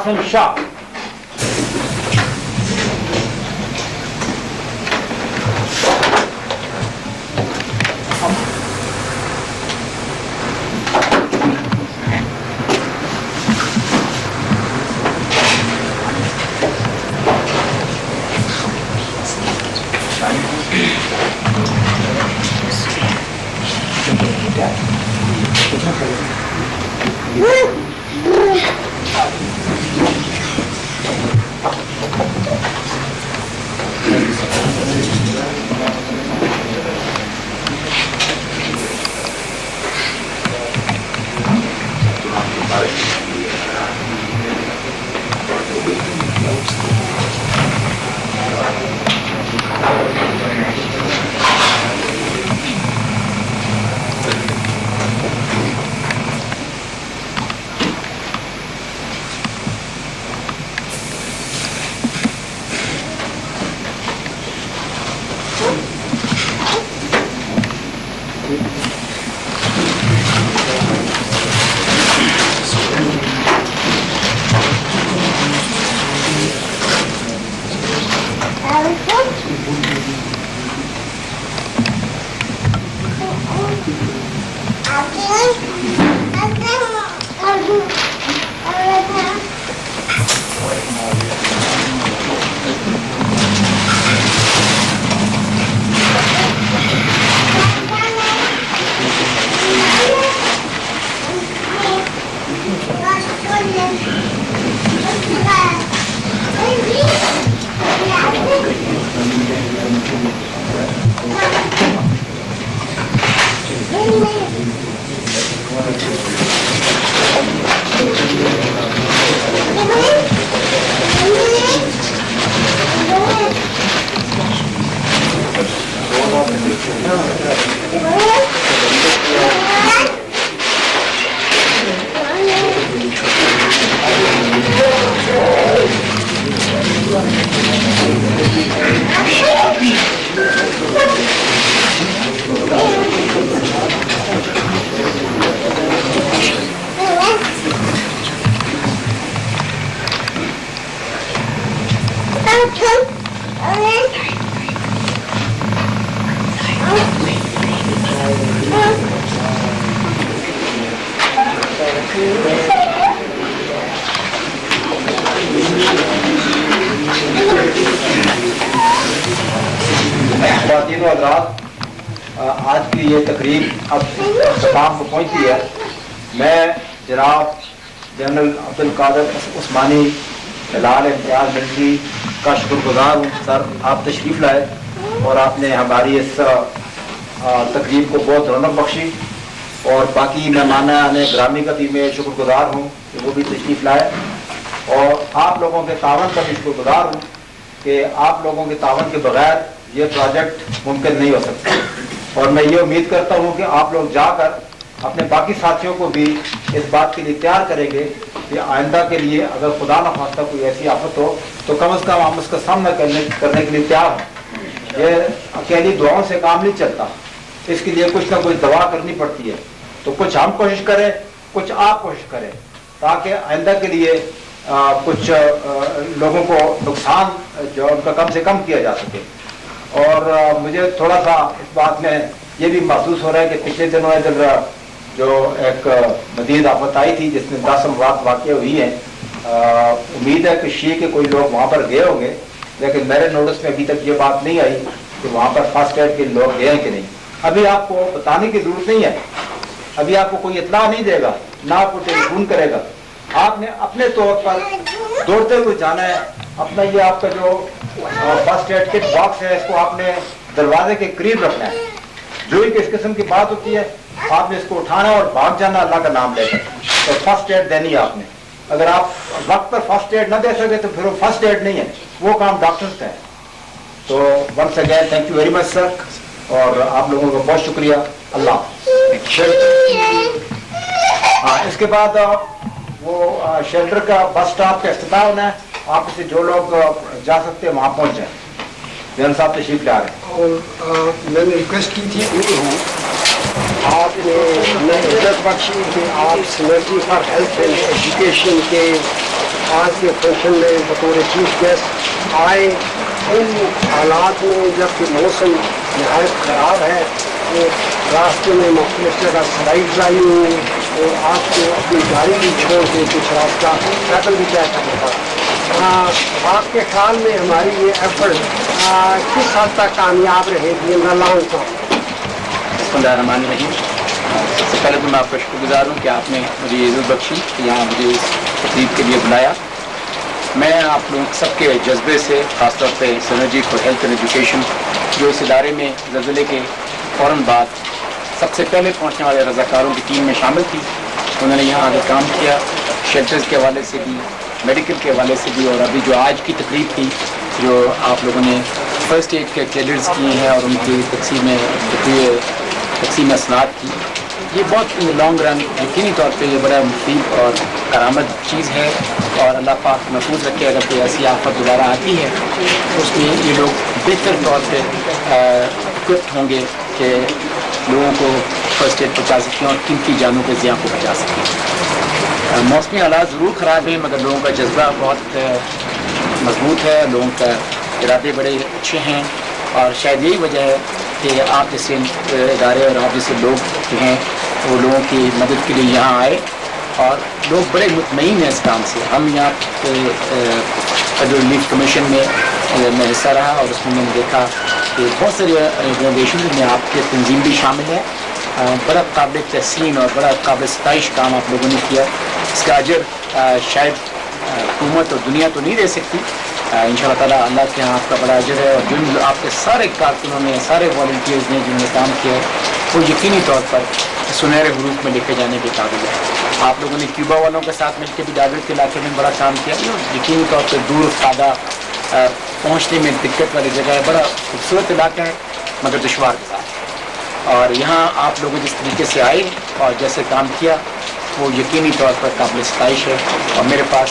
قاسم شاہ. خواتین و حضرات، آج کی یہ تقریب اب اختتام کو پہنچی ہے. میں جناب جنرل عبد القادر عثمانی ہلال امتیاز ملٹری کا شکر گزار ہوں. سر، آپ تشریف لائے اور آپ نے ہماری اس تقریب کو بہت رونق بخشی، اور باقی مہمانان گرامی کا بھی میں شکر گزار ہوں کہ وہ بھی تشریف لائے، اور آپ لوگوں کے تعاون کا بھی شکر گزار ہوں کہ آپ لوگوں کے تعاون کے بغیر یہ پروجیکٹ ممکن نہیں ہو سکتا. اور میں یہ امید کرتا ہوں کہ آپ لوگ جا کر اپنے باقی ساتھیوں کو بھی اس بات کے لیے تیار کریں گے کہ آئندہ کے لیے اگر خدا نخواستہ کوئی ایسی آفت ہو تو کم از کم ہم اس کا سامنا کرنے کے لیے تیار ہوں. یہ اکیلی دعاؤں سے کام نہیں چلتا، اس کے لیے کچھ نہ کچھ دعا کرنی پڑتی ہے. تو کچھ ہم کوشش کریں، کچھ آپ کوشش کریں، تاکہ آئندہ کے لیے کچھ لوگوں کو نقصان جو ان کا کم سے کم کیا جا سکے. اور مجھے تھوڑا سا اس بات میں یہ بھی محسوس ہو رہا ہے کہ پچھلے دنوں ادھر جو ایک مزید آفت آئی تھی جس میں 10 اموات واقع ہوئی ہیں، امید ہے کہ شیعہ کے کوئی لوگ وہاں پر گئے ہوں گے، لیکن میرے نوٹس میں ابھی تک یہ بات نہیں آئی کہ وہاں پر فرسٹ ایڈ کے لوگ گئے ہیں کہ نہیں. ابھی آپ کو بتانے کی ضرورت نہیں ہے، ابھی آپ کو کوئی اطلاع نہیں دے گا، نہ آپ کو ٹیلی فون کرے گا. آپ نے اپنے طور پر دوڑتے ہوئے جانا ہے. اپنا یہ آپ کا جو فرسٹ ایڈ کٹ باکس ہے اس کو آپ نے دروازے کے قریب رکھنا ہے. جو ہی کس قسم کی بات ہوتی ہے آپ نے اس کو اٹھانا اور بھاگ جانا اللہ کا نام لے کر. تو فرسٹ ایڈ دینی ہے آپ نے. اگر آپ وقت پر فرسٹ ایڈ نہ دے سکے تو پھر وہ فرسٹ ایڈ نہیں ہے، وہ کام ڈاکٹرز کا ہے. تو once again thank you very much sir, اور آپ لوگوں کا بہت شکریہ. اللہ. ہاں، اس کے بعد وہ شیلٹر کا بس اسٹاپ کا افتتاح ہونا ہے. آپ سے جو لوگ جا سکتے ہیں وہاں پہنچ جائیں. جنرل صاحب تشریف لے آ رہے ہیں. اور میں نے ریکویسٹ کی تھی آپ نے ہمیں عزت بخشی کہ آپ synergy for health and education کے آج کے فنکشن میں بطور چیف گیسٹ آئے. ان حالات میں جب کہ موسم نہایت خراب ہے تو راستے میں مختلف جگہ سلائڈز آئی ہوئی اور آپ کو اپنی گاڑی بھی چھوڑ کے کچھ راستہ پیدل بھی طے کرنا پڑا. آپ کے خیال میں ہماری یہ ایفرٹ کس حد تک کامیاب رہے گی ان لانگ ٹرم؟ بسم اللہ الرحمن الرحیم. سب سے پہلے تو میں آپ کا شکر گزار ہوں کہ آپ نے مجھے یہ عزت بخشی کہ یہاں مجھے اس تقریب کے لیے بلایا. میں آپ لوگوں سب کے جذبے سے خاص طور پہ synergy for health and education جو اس ادارے میں زلزلے کے فوراً بعد سب سے پہلے پہنچنے والے رضاکاروں کی ٹیم میں شامل تھی. انہوں نے یہاں آگے کام کیا شیلٹرز کے حوالے سے بھی, میڈیکل کے حوالے سے بھی, اور ابھی جو آج کی تقریب تھی جو آپ لوگوں نے فرسٹ ایڈ کے کیڈرز کیے ہیں اور ان کی تقسیم اسناد کی, یہ بہت لانگ رن یقینی طور پہ یہ بڑا مفید اور کارآمد چیز ہے. اور اللہ پاک محفوظ رکھے اگر کوئی ایسی آفت دوبارہ آتی ہے تو اس میں یہ لوگ بہتر طور پہ اکوپڈ ہوں گے کہ لوگوں کو فرسٹ ایڈ پہنچا سکیں اور قیمتی جانوں کے زیاں کو بچا سکیں. موسمی حالات ضرور خراب ہیں مگر لوگوں کا جذبہ بہت مضبوط ہے, لوگوں کا ارادے بڑے اچھے ہیں, اور شاید یہی وجہ ہے کہ آپ جیسے ادارے اور آپ جیسے لوگ ہیں وہ لوگوں کی مدد کے لیے یہاں آئے اور لوگ بڑے مطمئن ہیں اس کام سے. ہم یہاں فیڈرل ریلیف کمیشن میں حصہ رہا اور اس میں نے دیکھا کہ بہت ساری آرگنائزیشن میں آپ کی تنظیم بھی شامل ہے. بڑا قابل تحسین اور بڑا قابل ستائش کام آپ لوگوں نے کیا. اس کا اجر شاید حکومت اور دنیا تو نہیں دے سکتی, ان شاء اللہ تعالیٰ اللہ کے یہاں آپ کا بڑا اجر ہے. اور جن آپ کے سارے کارکنوں نے, سارے والنٹیئرز نے جنہوں نے کام کیا ہے وہ یقینی طور پر سنہرے حروف میں لکھے جانے کے قابل ہے. آپ لوگوں نے کیوبا والوں کے ساتھ مل کے بھی ڈاگر کے علاقے میں بڑا کام کیا, یقینی طور پہ دور افتادہ پہنچنے میں دقت والی جگہ ہے. بڑا خوبصورت علاقہ ہے مگر دشوار کے ساتھ. اور یہاں آپ لوگ جس طریقے سے آئے اور جیسے کام کیا وہ یقینی طور پر قابل ستائش ہے. اور میرے پاس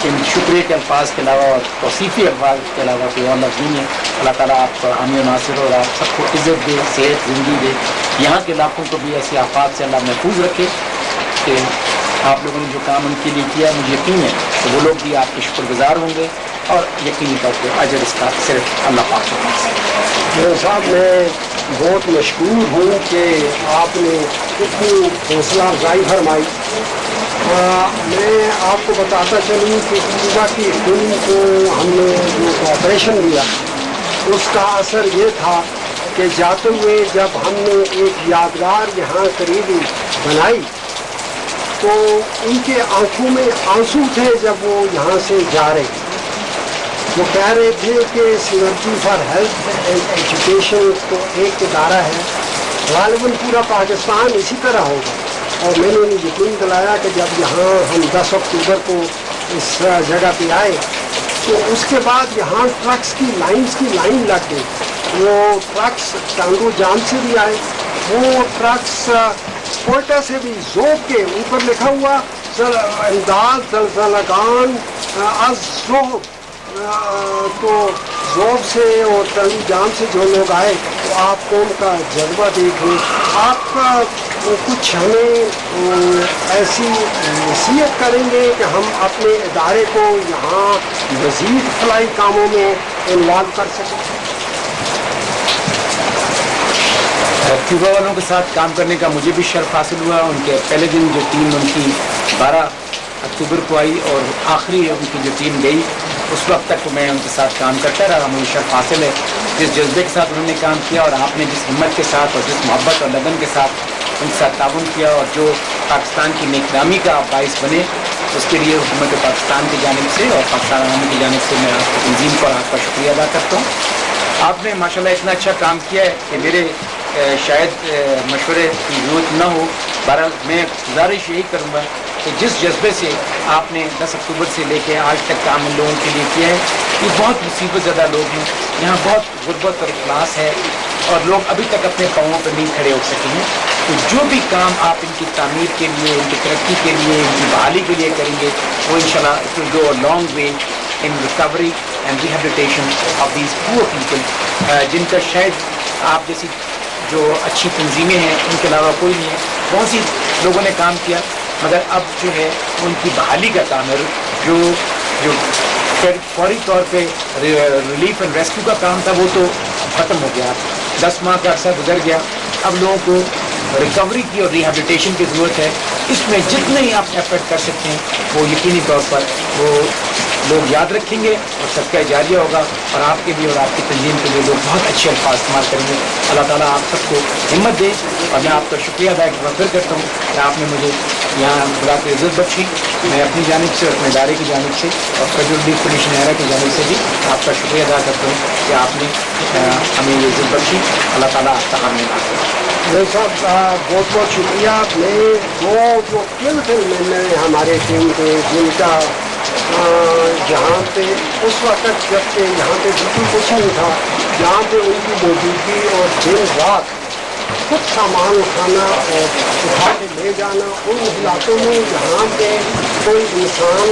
ان شکریہ کے الفاظ کے علاوہ اور توصیفی الفاظ کے علاوہ کوئی اور لفظ نہیں ہے. اللہ تعالیٰ آپ کو عامی و ناصر اور آپ سب کو عزت دے, صحت, زندگی دے. یہاں کے علاقوں کو بھی ایسی آفات سے اللہ محفوظ رکھے کہ آپ لوگوں نے جو کام ان کے لیے کیا مجھے یقین ہے کہ وہ لوگ بھی آپ کے شکر گزار ہوں گے اور یقینی طور پہ اجر اس کا صرف اللہ پاک کو ملے. صاحب میں بہت مشکور ہوں کہ آپ نے اتنی حوصلہ افزائی فرمائی. میں آپ کو بتاتا چلوں کہ کیوبا کی فلم کو ہم نے جو کوآپریشن دیا اس کا اثر یہ تھا کہ جاتے ہوئے جب ہم نے ایک یادگار یہاں قریبی بنائی تو ان کے آنکھوں میں آنسو تھے جب وہ یہاں سے جا رہے تھے. وہ کہہ رہے تھے کہ synergy for health and education تو ایک ادارہ ہے, غالباً پورا پاکستان اسی طرح ہوگا. اور میں نے انہیں یقین دلایا کہ جب یہاں ہم 10 اکتوبر کو اس جگہ پہ آئے تو اس کے بعد یہاں ٹرکس کی لائن لگ گئی. وہ ٹرکس ٹانگو جام سے بھی آئے, وہ ٹرکس کوئٹہ سے بھی, ذوب کے اوپر لکھا ہوا امداد زلزلگان از ذوب. تو ذوب سے اور ٹانگو جام سے جو لوگ آئے تو آپ قوم کا جذبہ دیکھیں. آپ کا کچھ ہمیں ایسی نصیحت کریں گے کہ ہم اپنے ادارے کو یہاں مزید فلاحی کاموں میں انوالو کر سکیں. کیوبا والوں کے ساتھ کام کرنے کا مجھے بھی شرف حاصل ہوا. ان کے پہلے دن جو ٹیم ان کی 12 اکتوبر کو آئی اور آخری ان کی جو ٹیم گئی اس وقت تک میں ان کے ساتھ کام کرتا رہا. مجھے شرف حاصل ہے جس جذبے کے ساتھ انہوں نے کام کیا اور آپ نے جس ہمت کے ساتھ اور جس محبت اور لگن کے ساتھ ان کے ساتھ تعاون کیا اور جو پاکستان کی نیک نامی کا باعث بنے, اس کے لیے حکومت پاکستان کی جانب سے اور پاکستان عوامی کی جانب سے میں آپ کی تنظیم کو آپ کا شکریہ ادا کرتا ہوں. آپ نے ماشاءاللہ اتنا اچھا کام کیا ہے کہ میرے شاید مشورے کی ضرورت نہ ہو. بہرحال میں گزارش یہی کروں گا کہ جس جذبے سے آپ نے 10 اکتوبر سے لے کے آج تک کام ان لوگوں کے لیے کیا ہے, یہ بہت مصیبت زدہ لوگ ہیں, یہاں بہت غربت اور افلاس ہے اور لوگ ابھی تک اپنے پاؤں پہ نہیں کھڑے ہو سکے ہیں. تو جو بھی کام آپ ان کی تعمیر کے لیے, ان کی ترقی کے لیے, ان کی بحالی کے لیے کریں گے وہ انشاءاللہ it will go a long way in recovery and rehabilitation of these poor people جن کا شاید آپ جیسی جو اچھی تنظیمیں ہیں ان کے علاوہ کوئی نہیں ہے. بہت سی لوگوں نے کام کیا مگر اب جو ہے ان کی بحالی کا کام ہے. جو فوری طور پہ ریلیف اینڈ ریسکیو کا کام تھا وہ تو ختم ہو گیا. 10 ماہ کا عرصہ گزر گیا. اب لوگوں کو ریکوری کی اور ریہیبلیٹیشن کی ضرورت ہے. اس میں جتنے ہی آپ ایفرٹ کر سکتے ہیں وہ یقینی طور پر وہ لوگ یاد رکھیں گے اور صدقہ جاریہ ہوگا اور آپ کے بھی اور آپ کی تنظیم کے لیے لوگ بہت اچھے الفاظ استعمال کریں گے. اللہ تعالیٰ آپ سب کو ہمت دے اور میں آپ کا شکریہ ادا ایک بار پھر کرتا ہوں کہ آپ نے مجھے یہاں بلا کے عزت بخشی. میں اپنی جانب سے اور اپنے ادارے کی جانب سے اور فیڈرل ریلیف کمیشن ایرا کی جانب سے بھی آپ کا شکریہ ادا کرتا ہوں کہ آپ نے ہمیں یہ عزت بخشی. اللہ تعالیٰ آپ کا حامی نہ صاحب بہت بہت شکریہ. میں وہ جو تین ممبر ہیں ہمارے ٹیم کے جن کا جہاں پہ اس وقت جب کہ یہاں پہ بالکل کچھ نہیں تھا جہاں پہ ان کی موجودگی اور دن رات خود سامان اٹھانا اور اٹھا کے لے جانا ان علاقوں میں جہاں پہ کوئی انسان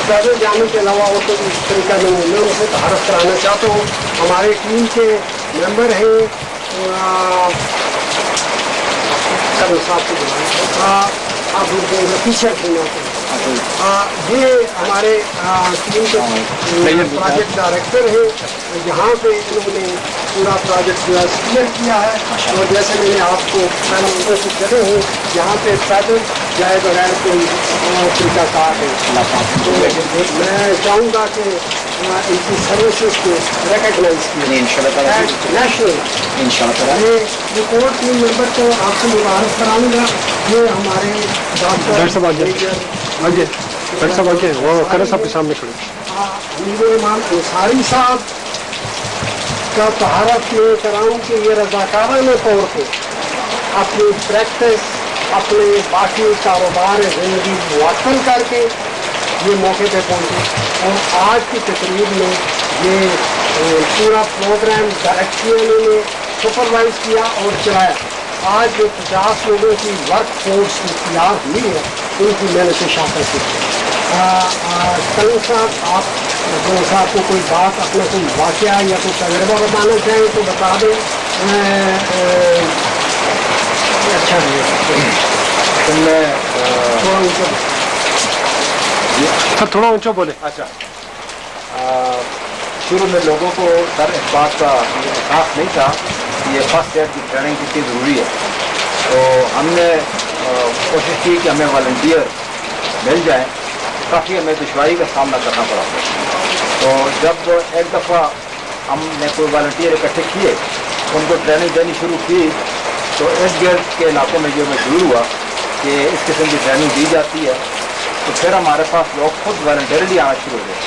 پیدل جانے کے علاوہ اور کوئی اس طریقہ نہیں. میں ان سے تعارف کرانا چاہتا ہوں. ہمارے ٹیم کے ممبر ہیں آپ ٹیچر یہ ہمارے ٹیم کے پروجیکٹ ڈائریکٹر ہیں. یہاں پہ انہوں نے پورا پروجیکٹ جو ہے کلیئر کیا ہے اور جیسے میں نے آپ کو پہلے ان سے کرے ہیں یہاں پہ پیدل جائے بغیر کوئی طریقہ کار ہے. میں چاہوں گا کہ ان کی سروسز کو ریکگنائز کیے نیشنل. رپورٹ ٹیم ممبر کو آپ سے مبارک کراؤں گا. یہ ہمارے ڈاکٹر صاحب وہ کرے صاحب کے سامنے کھڑے امام انصاری صاحب کا طہارت میں کراؤں کہ یہ رضاکارانہ طور پہ اپنی پریکٹس اپنے باقی کاروبار زندگی معطل کر کے یہ موقع پہ پہنچے اور آج کی تقریب میں یہ پورا پروگرام ڈائریکٹلی انہوں نے سپروائز کیا اور چلایا. آج جو 50 لوگوں کی ورک فورس تیار ہوئی ہے ان کی میں نے سے شامل کی. تنگ صاحب آپ کو کوئی بات اپنا کوئی واقعہ یا کوئی تجربہ بتانا چاہیں تو بتا دیں. اچھا تھوڑا اونچا بولے. اچھا شروع میں لوگوں کو در اس بات کا احساس نہیں تھا کہ یہ فرسٹ ایڈ کی ٹریننگ کتنی ضروری ہے. تو ہم نے کوشش کی کہ ہمیں والنٹیئر مل جائیں. کافی ہمیں دشواری کا سامنا کرنا پڑا. تو جب ایک دفعہ ہم نے کوئی والنٹیئر اکٹھے کیے ان کو ٹریننگ دینی شروع کی تو ارد گرد کے علاقوں میں یہ مشہور ہوا کہ اس قسم کی ٹریننگ دی جاتی ہے. تو پھر ہمارے پاس لوگ خود والنٹیئرلی آنا شروع ہو گئے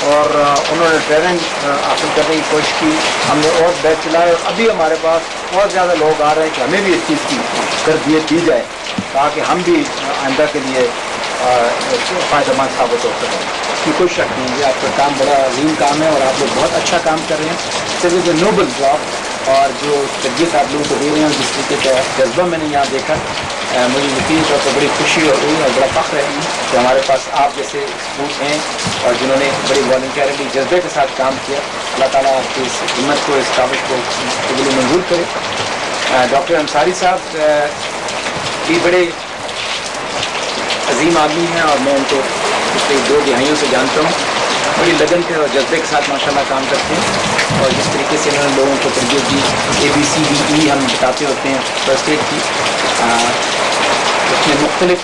اور انہوں نے ٹریننگ حاصل کرنے کی کوشش کی. ہم نے اور بیچ چلائے اور ابھی ہمارے پاس اور زیادہ لوگ آ رہے ہیں کہ ہمیں بھی اس چیز کی تربیت دی جائے تاکہ ہم بھی آئندہ کے لیے فائدہ مند ثابت ہو سکیں. کوئی شک نہیں ہے آپ کا کام بڑا عظیم کام ہے اور آپ لوگ بہت اچھا کام کر رہے ہیں. اٹس اے نوبل جاب اور جو تربیت آپ لوگوں کو دے رہے ہیں جس طریقے کا جذبہ میں نے یہاں دیکھا مجھے یقینی طور پر بڑی خوشی ہو رہی ہے اور بڑا فخر ہے کہ ہمارے پاس آپ جیسے اسٹوڈنٹ ہیں اور جنہوں نے بڑی والنٹیئرلی جذبے کے ساتھ کام کیا. اللہ تعالیٰ آپ کی اس ہمت کو اس کاوش کو قبول منظور کرے. ڈاکٹر انصاری صاحب بھی بڑے عظیم آدمی ہیں اور میں ان کو پچھلے 2 دہائیوں سے جانتا ہوں. بڑی لگن کے اور جذبے کے ساتھ ماشاء اللہ کام کرتے ہیں اور جس طریقے سے انہوں نے لوگوں کو تربیت دی ABCDE ہم بتاتے ہوتے ہیں فرسٹ ایڈ کی. اس میں مختلف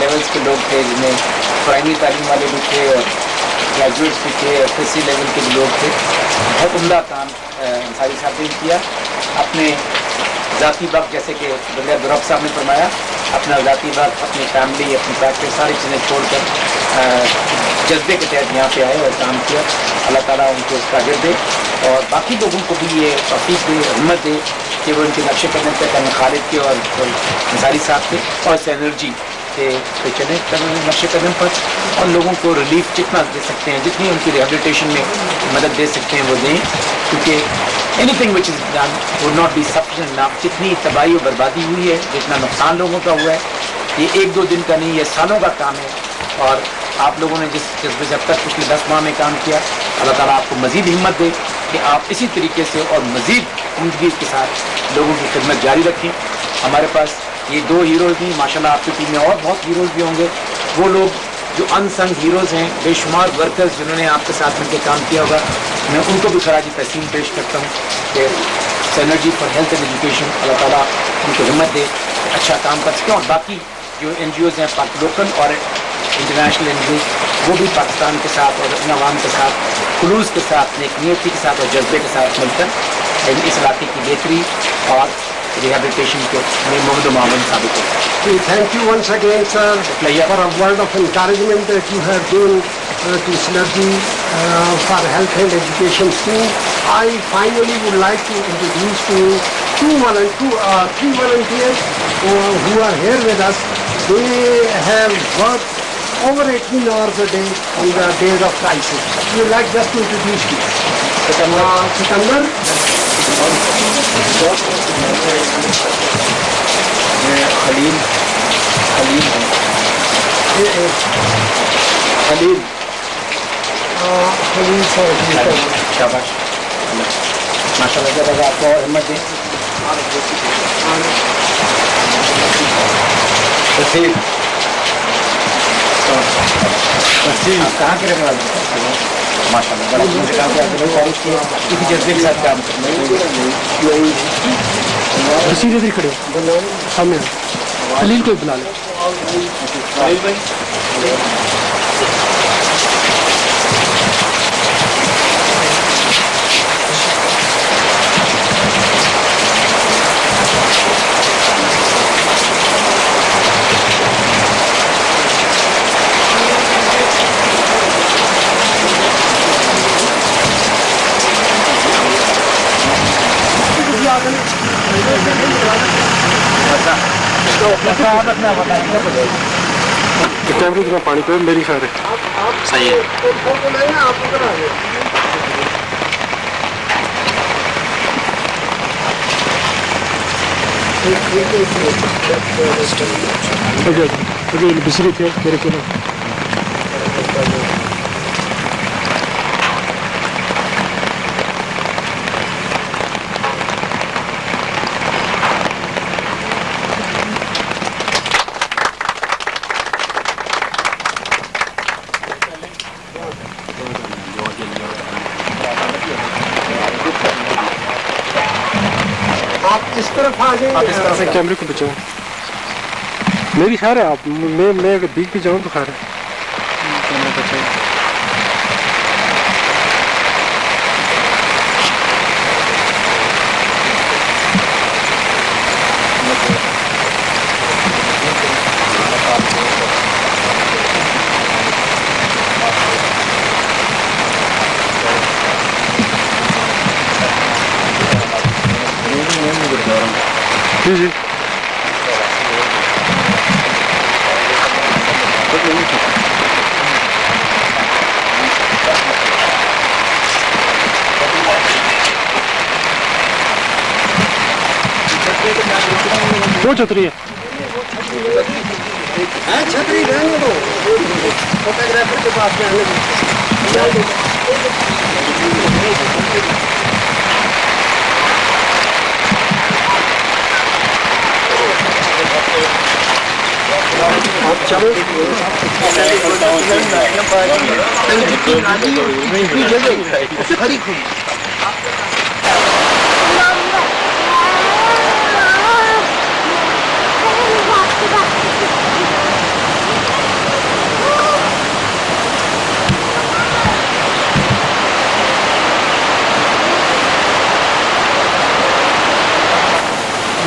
لیولس کے لوگ تھے جن میں پرائمری تعلیم والے بھی تھے اور گریجویٹس بھی تھے اور FSC لیول کے بھی لوگ تھے. بہت عمدہ کام انصاری صاحب نے کیا. اپنے ذاتی وقت جیسے کہ بغیر درب صاحب نے فرمایا اپنا ذاتی وقت اپنی فیملی اپنی پریکٹس ساری چیزیں چھوڑ کر جذبے کے تحت یہاں پہ آئے اور کام کیا. اللہ تعالیٰ ان کو اس کا اجر دے اور باقی لوگوں کو بھی یہ توفیق دے ہمت دے کہ وہ ان کے نقشے قدم پہ کرنے خالد کے اور انصاری صاحب کے اور اس انرجی سے چلیں نقشے قدم پر اور لوگوں کو ریلیف جتنا دے سکتے ہیں جتنی ان کی ریہیبلیٹیشن میں مدد دے سکتے ہیں وہ دیں کیونکہ anything which is done would not be sufficient enough. جتنی تباہی و بربادی ہوئی ہے جتنا نقصان لوگوں کا ہوا ہے یہ 1-2 دن کا نہیں یہ سالوں کا کام ہے اور آپ لوگوں نے جس جذبے سے اب تک پچھلے 10 ماہ میں کام کیا اللہ تعالیٰ آپ کو مزید ہمت دے کہ آپ اسی طریقے سے اور مزید عمدگی کے ساتھ لوگوں کی خدمت جاری رکھیں. ہمارے پاس یہ 2 ہیروز بھی ماشاءاللہ، آپ کی ٹیم میں اور بہت ہیروز بھی ہوں گے. وہ لوگ جو ان سنگ ہیروز ہیں، بے شمار ورکرز جنہوں نے آپ کے ساتھ مل کے کام کیا ہوگا، میں ان کو بھی خراج تحسین پیش کرتا ہوں کہ synergy for health and education, اللہ تعالیٰ ان کو ہمت دے اچھا کام کر سکیں. اور باقی جو این جی اوز ہیں، لوکل اور انٹرنیشنل این جی اوز، وہ بھی پاکستان کے ساتھ اور اپنے عوام کے ساتھ خلوص کے ساتھ، نیک نیتی کے ساتھ اور جذبے کے ساتھ مل کر اس علاقے کی بہتری اور ریہیبلیٹیشن کو محمد و معاون ثابت ہوتا ہے. Thank you once again, sir, for a word of encouragement that you have given to Synergy for Health and Education Team. I finally would like to introduce to you three volunteers who are here with us. They have worked over 18 hours a day on the days of crisis. We would like just to introduce you. Sikandar. Khalil sir. شاباش، ماشاء اللہ جب آپ کو اور ہمت دیں. آپ کہاں کے رہنے والے ہیں؟ ماشاء اللہ بڑا اچھا کام کیا، آپ نے تعریف کی، کسی جذبے کے ساتھ کام کرنا. سیدھے ادھر کھڑے ہو سامنے. خلیل کو بلا لیں. خلیل بھائی کیمرے اتنا پانی پہ میری خیر ہے. صحیح ہے. بسری تھے میرے کو. آپ اس طرف آ جائیں. کیمرے کو بچاؤ. میری خیر ہے. آپ میں اگر بیچ بھی جاؤں تو خیر ہے. کیمرہ بچاؤ. جی جی. وہ چھتری ہے. چھتری رہنے دو. فوٹوگرافر کے پاس جانے دو. آپ چلو.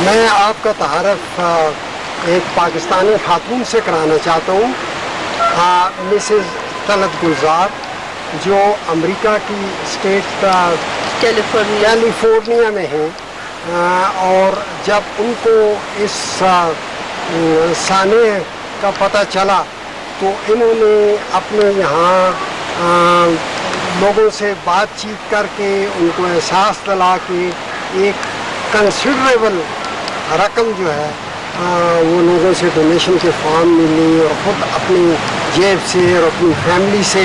میں آپ کا تعارف ایک پاکستانی خاتون سے کرانا چاہتا ہوں، مسز طلعت گلزار، جو امریکہ کی اسٹیٹ کیلیفورنیا میں ہیں. اور جب ان کو اس سانحے کا پتہ چلا تو انہوں نے اپنے یہاں لوگوں سے بات چیت کر کے ان کو احساس دلا کے ایک کنسیڈریبل رقم جو ہے وہ لوگوں سے ڈونیشن کے فارم ملی، اور خود اپنی جیب سے اور اپنی فیملی سے